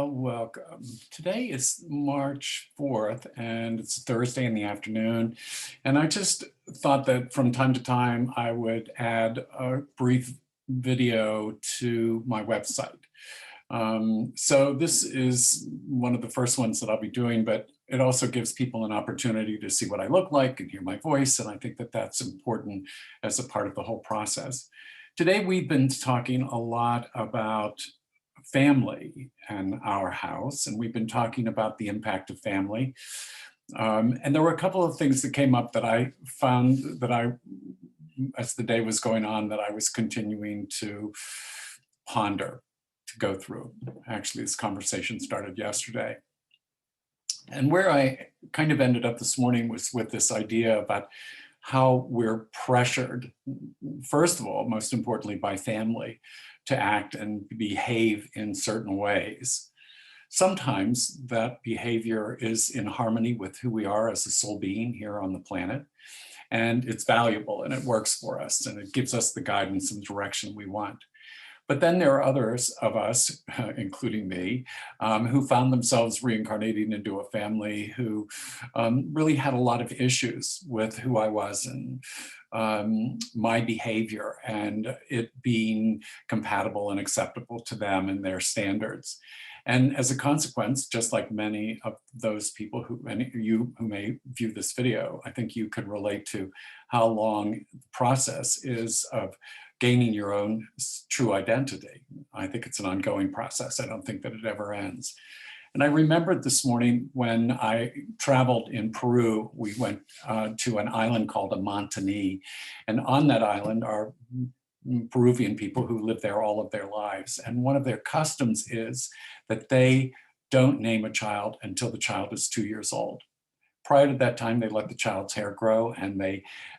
Well, welcome. Today is March 4th, and it's Thursday in the afternoon. And I just thought that from time to time, I would add a brief video to my website. So this is one of the first ones that I'll be doing, but it also gives people an opportunity to see what I look like and hear my voice. And I think that that's important as a part of the whole process. Today, we've been talking a lot about family and our house, and we've been talking about the impact of family. And there were a couple of things that came up that I found that as the day was going on, that I was continuing to ponder, to go through. Actually, this conversation started yesterday. And where I kind of ended up this morning was with this idea about how we're pressured, first of all, most importantly, by family to act and behave in certain ways. Sometimes that behavior is in harmony with who we are as a soul being here on the planet. And it's valuable and it works for us and it gives us the guidance and direction we want. But then there are others of us, including me, who found themselves reincarnating into a family who really had a lot of issues with who I was and my behavior and it being compatible and acceptable to them and their standards. And as a consequence, just like many of those people you who may view this video, I think you could relate to how long the process is of gaining your own true identity. I think it's an ongoing process. I don't think that it ever ends. And I remembered this morning when I traveled in Peru, we went to an island called Amantani. And on that island are Peruvian people who live there all of their lives. And one of their customs is that they don't name a child until the child is 2 years old. Prior to that time, they let the child's hair grow, and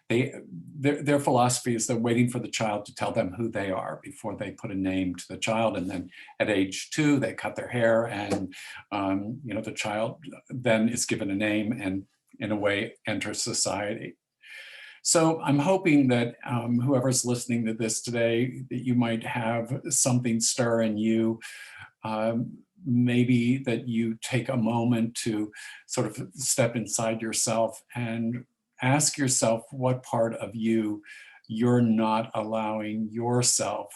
their philosophy is they're waiting for the child to tell them who they are before they put a name to the child. And then at age 2, they cut their hair, and the child then is given a name and, in a way, enters society. So I'm hoping that whoever's listening to this today, that you might have something stir in you. Maybe that you take a moment to sort of step inside yourself and ask yourself what part of you're not allowing yourself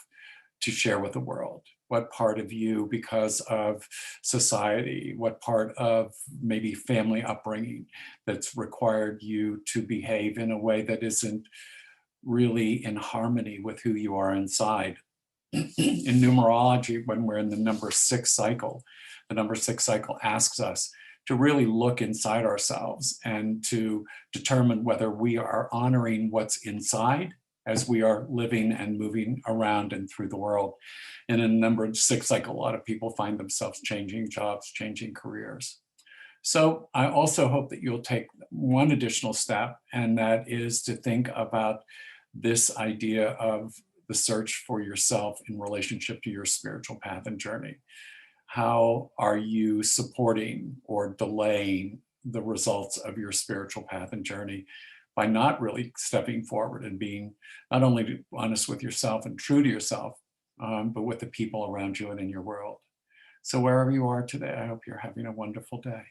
to share with the world. What part of you, because of society, what part of maybe family upbringing that's required you to behave in a way that isn't really in harmony with who you are inside. In numerology, when we're in the number 6 cycle, the number 6 cycle asks us to really look inside ourselves and to determine whether we are honoring what's inside as we are living and moving around and through the world. And in number 6 cycle, a lot of people find themselves changing jobs, changing careers. So I also hope that you'll take one additional step, and that is to think about this idea of the search for yourself in relationship to your spiritual path and journey. How are you supporting or delaying the results of your spiritual path and journey by not really stepping forward and being not only honest with yourself and true to yourself, but with the people around you and in your world? So wherever you are today, I hope you're having a wonderful day.